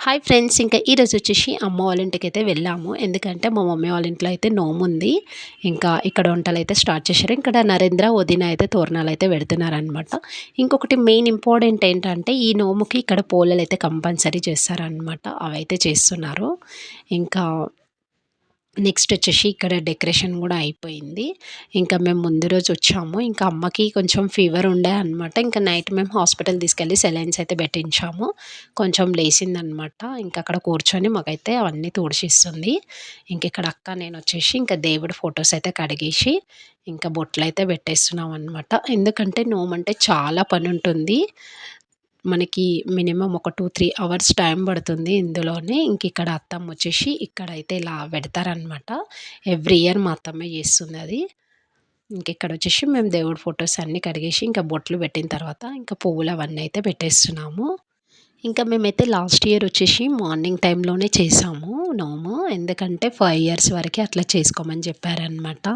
Hi friends, ఇంకా ఈరోజు వచ్చేసి అమ్మ వాళ్ళ ఇంటికైతే వెళ్ళాము. ఎందుకంటే మా మమ్మీ వాళ్ళ ఇంట్లో అయితే నోముంది. ఇంకా ఇక్కడ వంటలైతే స్టార్ట్ చేశారు. ఇక్కడ నరేంద్ర, వదిన అయితే తోరణాలైతే పెడుతున్నారనమాట. ఇంకొకటి మెయిన్ ఇంపార్టెంట్ ఏంటంటే ఈ నోముకి ఇక్కడ పోలేలైతే కంపల్సరీ చేస్తారనమాట. అవైతే చేస్తున్నారు. ఇంకా నెక్స్ట్ వచ్చేసి ఇక్కడ డెకరేషన్ కూడా అయిపోయింది. ఇంకా మేము ముందు రోజు వచ్చాము. ఇంకా అమ్మకి కొంచెం ఫీవర్ ఉండే అనమాట. ఇంకా నైట్ మేము హాస్పిటల్ తీసుకెళ్ళి సెలైన్స్ అయితే పెట్టించాము. కొంచెం లేసిందనమాట. ఇంకా అక్కడ కూర్చొని మాకైతే అవన్నీ తుడిచిస్తుంది. ఇంక ఇక్కడ అక్క నేను వచ్చేసి ఇంకా దేవుడి ఫొటోస్ అయితే కడిగేసి ఇంకా బొట్లయితే పెట్టేస్తున్నాం అనమాట. ఎందుకంటే నోమంటే చాలా పని ఉంటుంది. మనకి మినిమమ్ ఒక 2-3 అవర్స్ టైం పడుతుంది ఇందులోనే. ఇంక ఇక్కడ అత్తమ్మ వచ్చేసి ఇక్కడైతే ఇలా పెడతారనమాట. ఎవ్రీ ఇయర్ మా అత్తమ్మే చేస్తుంది అది. ఇంక ఇక్కడ వచ్చేసి మేము దేవుడి ఫొటోస్ అన్నీ కడిగేసి ఇంకా బొట్లు పెట్టిన తర్వాత ఇంకా పువ్వులు అవన్నీ అయితే పెట్టేస్తున్నాము. ఇంకా మేమైతే లాస్ట్ ఇయర్ వచ్చేసి మార్నింగ్ టైంలోనే చేసాము నోము. ఎందుకంటే 5 ఇయర్స్ వరకే అట్లా చేసుకోమని చెప్పారనమాట.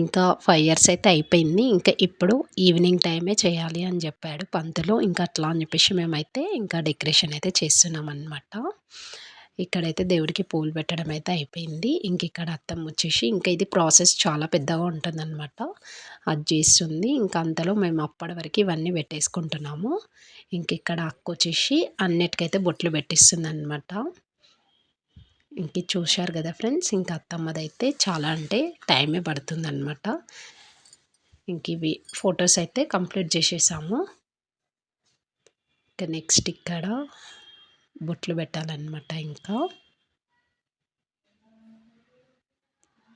ఇంకా 5 ఇయర్స్ అయితే అయిపోయింది. ఇంకా ఇప్పుడు ఈవినింగ్ టైమే చేయాలి అని చెప్పాడు పంతులు. ఇంకా అట్లా అని చెప్పేసి మేమైతే ఇంకా డెకరేషన్ అయితే చేస్తున్నాం అనమాట. ఇక్కడైతే దేవుడికి పూలు పెట్టడం అయితే అయిపోయింది. ఇంక ఇక్కడ అత్తమ్మ వచ్చేసి ఇంకా ఇది ప్రాసెస్ చాలా పెద్దగా ఉంటుందన్నమాట. అది చేస్తుంది. ఇంకా అంతలో మేము అప్పటి వరకు ఇవన్నీ పెట్టేసుకుంటున్నాము. ఇంక ఇక్కడ అక్క వచ్చేసి అన్నిటికైతే బొట్లు పెట్టిస్తుందన్నమాట. ఇంక ఇది చూశారు కదా ఫ్రెండ్స్. ఇంకా అత్తమ్మదైతే చాలా అంటే టైమే పడుతుందన్నమాట. ఇంక ఇవి ఫొటోస్ అయితే కంప్లీట్ చేసేసాము. ఇంకా నెక్స్ట్ ఇక్కడ బొట్లు పెట్టాలన్నమాట. ఇంకా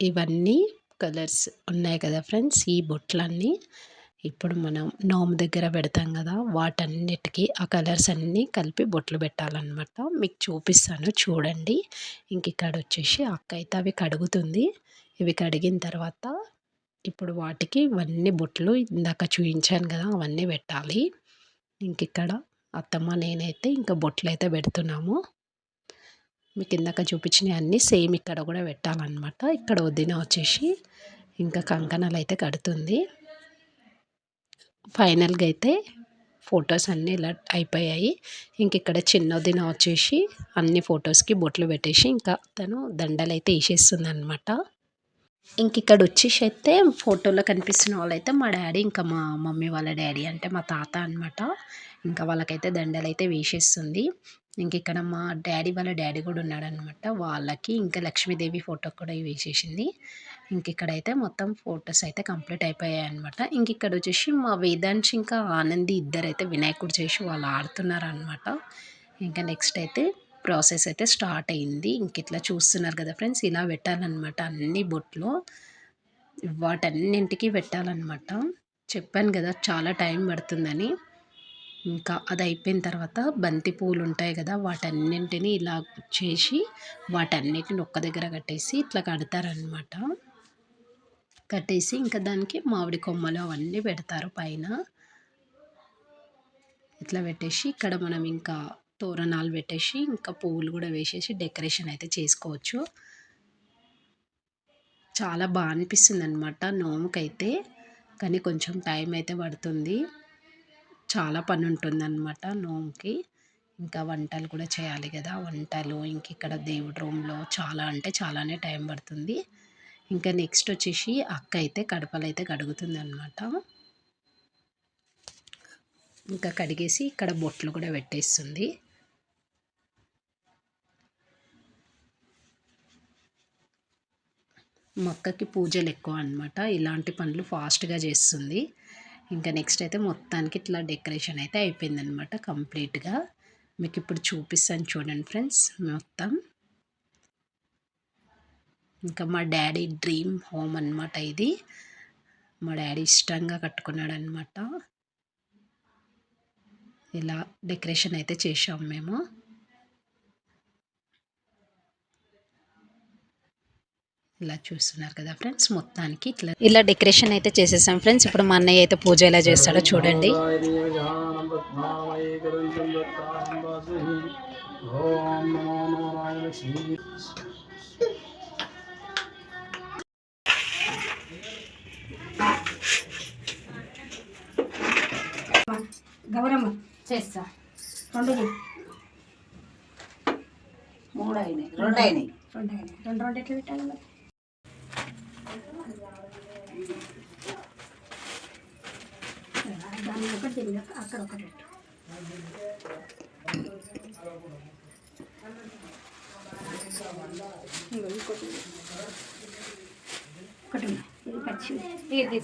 ఇవన్నీ కలర్స్ ఉన్నాయి కదా ఫ్రెండ్స్. ఈ బొట్లన్నీ ఇప్పుడు మనం నోము దగ్గర పెడతాం కదా, వాటన్నిటికీ ఆ కలర్స్ అన్నీ కలిపి బొట్లు పెట్టాలన్నమాట. మీకు చూపిస్తాను చూడండి. ఇంక ఇక్కడ వచ్చేసి అక్క అయితే అవి కడుగుతుంది. ఇవి కడిగిన తర్వాత ఇప్పుడు వాటికి ఇవన్నీ బొట్లు ఇందాక చూపించాను కదా అవన్నీ పెట్టాలి. ఇంక ఇక్కడ అత్తమ్మ నేనైతే ఇంకా బొట్లు అయితే పెడుతున్నాము. మీకు ఇందాక చూపించినవి అన్నీ సేమ్ ఇక్కడ కూడా పెట్టాలన్నమాట. ఇక్కడ వదిన వచ్చేసి ఇంకా కంకణాలు అయితే కడుతుంది. ఫైనల్గా అయితే ఫొటోస్ అన్నీ ఇలా అయిపోయాయి. ఇంక ఇక్కడ చిన్న వదిన వచ్చేసి అన్ని ఫొటోస్కి బొట్లు పెట్టేసి ఇంకా తను దండలు అయితే వేసేస్తుంది అనమాట. ఇంక ఇక్కడ వచ్చేసి అయితే ఫోటోలో కనిపిస్తున్న వాళ్ళైతే మా డాడీ, ఇంకా మా మమ్మీ వాళ్ళ డాడీ అంటే మా తాత అనమాట. ఇంకా వాళ్ళకైతే దండలు అయితే వేసేస్తుంది. ఇంక ఇక్కడ మా డాడీ వాళ్ళ డాడీ కూడా ఉన్నాడనమాట. వాళ్ళకి ఇంకా లక్ష్మీదేవి ఫోటో కూడా వేసేసింది. ఇంక ఇక్కడైతే మొత్తం ఫొటోస్ అయితే కంప్లీట్ అయిపోయాయి అనమాట. ఇంక ఇక్కడ వచ్చేసి మా వేదాంశ్ ఇంకా ఆనంది ఇద్దరైతే వినాయకుడు చేసి వాళ్ళు ఆడుతున్నారనమాట. ఇంకా నెక్స్ట్ అయితే ప్రాసెస్ అయితే స్టార్ట్ అయింది. ఇంక ఇట్లా చూస్తున్నారు కదా ఫ్రెండ్స్, ఇలా పెట్టాలన్నమాట అన్ని బొట్లు. వాటన్నింటికి పెట్టాలన్నమాట. చెప్పాను కదా చాలా టైం పడుతుందని. ఇంకా అది అయిపోయిన తర్వాత బంతి పూలు ఉంటాయి కదా, వాటన్నింటినీ ఇలా చేసి వాటన్నిటిని ఒక్క దగ్గర కట్టేసి ఇట్లా కడతారనమాట. కట్టేసి ఇంకా దానికి మామిడి కొమ్మలు అవన్నీ పెడతారు పైన. ఇట్లా పెట్టేసి ఇక్కడ మనం ఇంకా తోరణాలు పెట్టేసి ఇంకా పువ్వులు కూడా వేసేసి డెకరేషన్ అయితే చేసుకోవచ్చు. చాలా బాగా అనిపిస్తుంది అనమాట నోముకైతే. కానీ కొంచెం టైం అయితే పడుతుంది. చాలా పని ఉంటుందన్నమాట నోముకి. ఇంకా వంటలు కూడా చేయాలి కదా, వంటలు ఇంక ఇక్కడ దేవుడి రూమ్లో చాలా అంటే చాలానే టైం పడుతుంది. ఇంకా నెక్స్ట్ వచ్చేసి అక్క అయితే కడపలు అయితే కడుగుతుంది అనమాట. ఇంకా కడిగేసి ఇక్కడ బొట్లు కూడా పెట్టేస్తుంది. మొక్కకి పూజలు ఎక్కువ అనమాట. ఇలాంటి పనులు ఫాస్ట్గా చేస్తుంది. ఇంకా నెక్స్ట్ అయితే మొత్తానికి ఇట్లా డెకరేషన్ అయితే అయిపోయిందనమాట కంప్లీట్గా. మీకు ఇప్పుడు చూపిస్తాను చూడండి ఫ్రెండ్స్ మొత్తం. ఇంకా మా డాడీ డ్రీమ్ హోమ్ అనమాట ఇది. మా డాడీ ఇష్టంగా కట్టుకున్నాడు అనమాట. ఇలా డెకరేషన్ అయితే చేసాం మేము. ఇలా చూస్తున్నారు కదా ఫ్రెండ్స్, మొత్తానికి ఇట్లా ఇలా డెకరేషన్ అయితే చేసేసాం ఫ్రెండ్స్. ఇప్పుడు మా అన్నయ్య అయితే పూజ ఎలా చేస్తాడో చూడండి. గౌరమ్మ చేస్తా రెండు మూడు అయినాయి, రెండు అయినాయి. రెండు రెండు ఎట్లా పెట్టాలి మరి? దాని ఒకటి తిరిగి అక్కడ ఒకటి పెట్టు. ఒకటి ఉన్నాయి, ఇది పచ్చి ఇది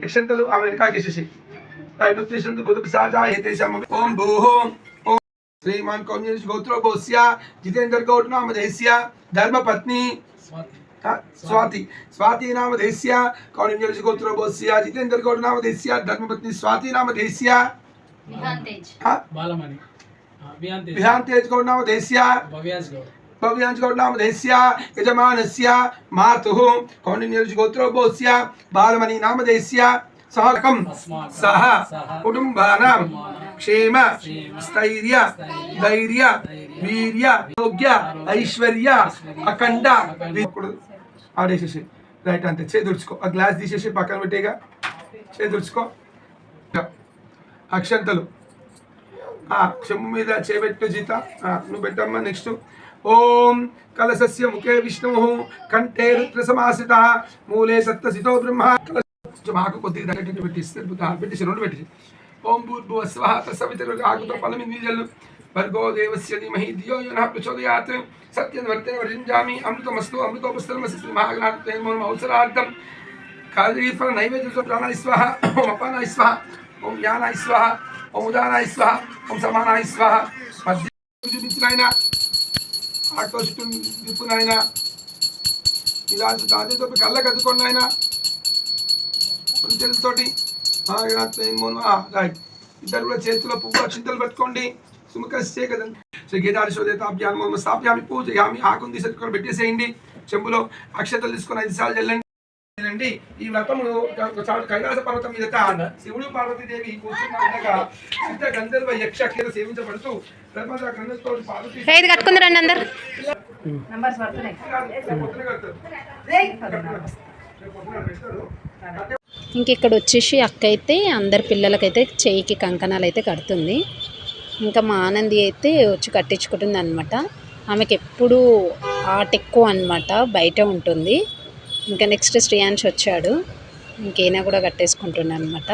यशंतलु अमेरिका केशेषे नृत्यशंतु बुद्ध साजा हेतेशम ओम भूः ओम श्रीमान कौन्यश गोत्रो बोस्या जितेंद्र गौड़ नाम देस्या धर्मपत्नी स्वाति स्वाति नाम देस्या कौन्यश गोत्रो बोस्या जितेंद्र गौड़ नाम देस्या धर्मपत्नी स्वाति नाम देस्या विहांतेज बालमणि विहांतेज गौड़ नाम देस्या भव्यांश गौड़ नाम देस्या यजमानस्य मातुः कौंडिन्यर्ष गोत्रो बोस्या बालमणि नाम देस्या सहकम सह कुटुंबानां क्षेम स्थैर्य धैर्य वीर्य योग्य ऐश्वर्य अखंड ఆడేసేసి రైట్ అంతే చేదుర్చుకో ఆ గ్లాస్ తీసేసి పక్కన పెట్టేగా చేదుర్చుకో అక్షంతలు చెంబు మీద చేపెట్టు జీత నువ్వు పెట్టమ్మా నెక్స్ట్ ओम कलशस्य मुखे विष्णु कंठे रुद्र समासिता मूले सप्तसितो ब्रह्मा माకు కొద్దిగా దగ్గర పెట్టిస్తే పెట్టేసి రెండు పెట్టేసి ఓం భూర్భువః స్వః తత్సవితుర్వరేణ్యం ఫలం నీజల్ భర్గో దేవస్య ధీమహి ధియో యో నః ప్రచోదయాత్ సత్యం వర్తతే వర్జింజామి అమృతమస్తు అమృతోపస్తరమస్తు శ్రీ మహాగణాధిపతయే నమః ఔషధార్థం కాళీఫల నైవేద్య ప్రాణాయ స్వాహ ఓం అపానాయ స్వాహ ఓం జ్ఞానాయ స్వాహ ఓం ఉదానాయ స్వాహ ఓం సమానాయ స్వాహ మధ్య చూపించిన ఆటో చుట్టూ తిప్పు నాయన ఇలా దాదితో కళ్ళకి అద్దుకోండి ఆయన చేతులతోటి రైట్ ఇద్దరు కూడా చేతిలో పువ్వు అక్షింతలు పెట్టుకోండి సుముఖే కదండి శ్రీ గీతాశోదేతాభ్యాన్ని స్థాప్యామి పూజయామి ఆకుని తీసుకొని పెట్టేసేయండి చెంబులో అక్షతలు తీసుకొని 5 సార్లు చెల్లండి ఈ వ్రతము కైలాస పర్వతం మీద శివుడు పార్వతీదేవి కూర్చున్న సిద్ధ గంధర్వ యక్ష సేవించబడుతూ కట్టుకుందరండి అందరు ఇంకెక్కడ వచ్చేసి అక్క అయితే అందరి పిల్లలకైతే చేయికి కంకణాలు అయితే కడుతుంది. ఇంకా మా ఆనంది అయితే వచ్చి కట్టించుకుంటుంది అనమాట. ఆమెకి ఎప్పుడు ఆట ఎక్కువ అనమాట, బయట ఉంటుంది. ఇంకా నెక్స్ట్ శ్రీయాంష్ వచ్చాడు, ఇంకేనా కూడా కట్టేసుకుంటున్నాను అనమాట.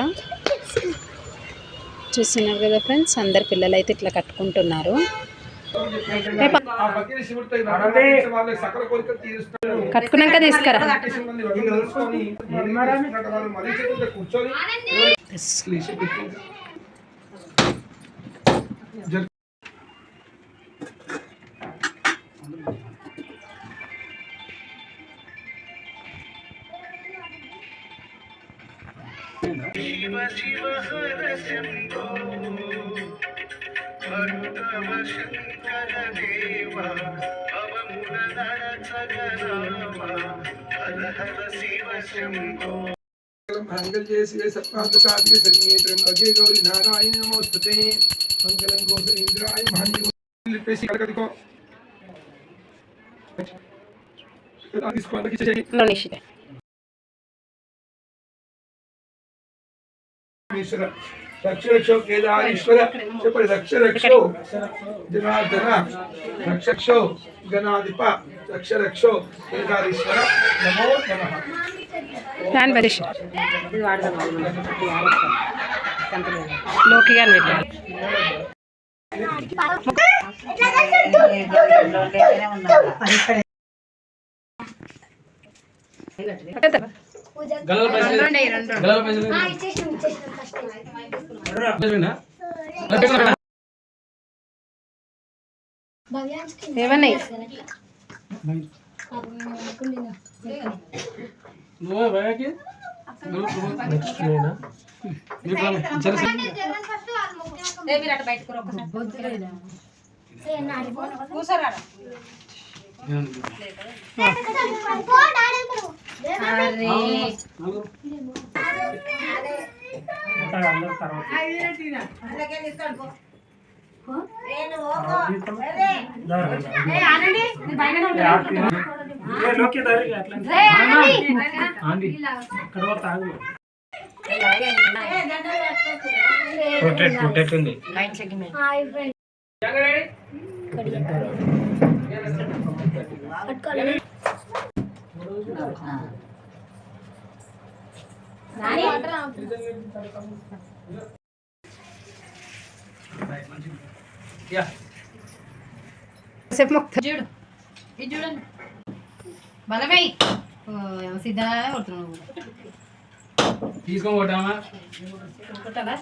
చూస్తున్నారు కదా ఫ్రెండ్స్, అందరు పిల్లలు అయితే ఇట్లా కట్టుకుంటున్నారు. కట్టుకున్నాక తీసుకురా. शिव शिव हर शंभो भरुतव शंकर देवा भवमुदधर सगरावा हर हर शिव शंभो मंगल जय श्री सत्पाद साधि सन्ये त्र्यंबके गौरी नारायण नमोस्तुते మంగళం గోత్ర ఇంద్రాయ మహనీయ లిపేసి కలకదికో తీసుకోండి చేయి ఈశ్వర రక్ష రక్షో కేదారీశ్వర చెప్పండి రక్ష రక్షో జనార్దన రక్ష రక్షో గణాధిప రక్ష రక్షో కేదారీశ్వర నమో నమః ఫ్యాన్ పరిష్ లోకి గాని ఏమన్నాయి చూడు ఇది చూడండి బలమై సిద్ధంగా కొడుతున్నావు తీసుకోబోటామా కొట్టాలా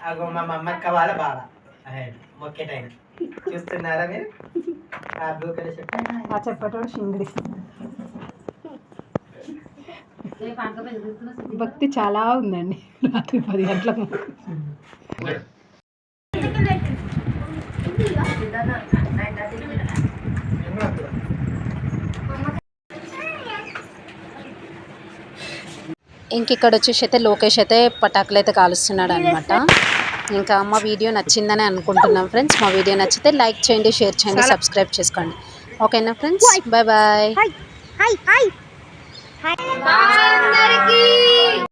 అగో మా మమ్మక్క వాళ్ళ బావ మొక్కేటైన చూస్తున్నారా మీరు ఆ బ్లూ కలర్ షర్ట్ చెప్పటం సింగిడి భక్తి చాలా ఉందండి రాత్రి 10 గంటలకు ఇంక ఇక్కడ వచ్చేసి అయితే లోకేష్ అయితే పటాకులు అయితే కాలుస్తున్నాడు అనమాట. ఇంకా మా వీడియో నచ్చిందని అనుకుంటున్నాం ఫ్రెండ్స్. మా వీడియో నచ్చితే లైక్ చేయండి, షేర్ చేయండి, సబ్స్క్రైబ్ చేసుకోండి. ఓకేనా ఫ్రెండ్స్, బాయ్ బాయ్.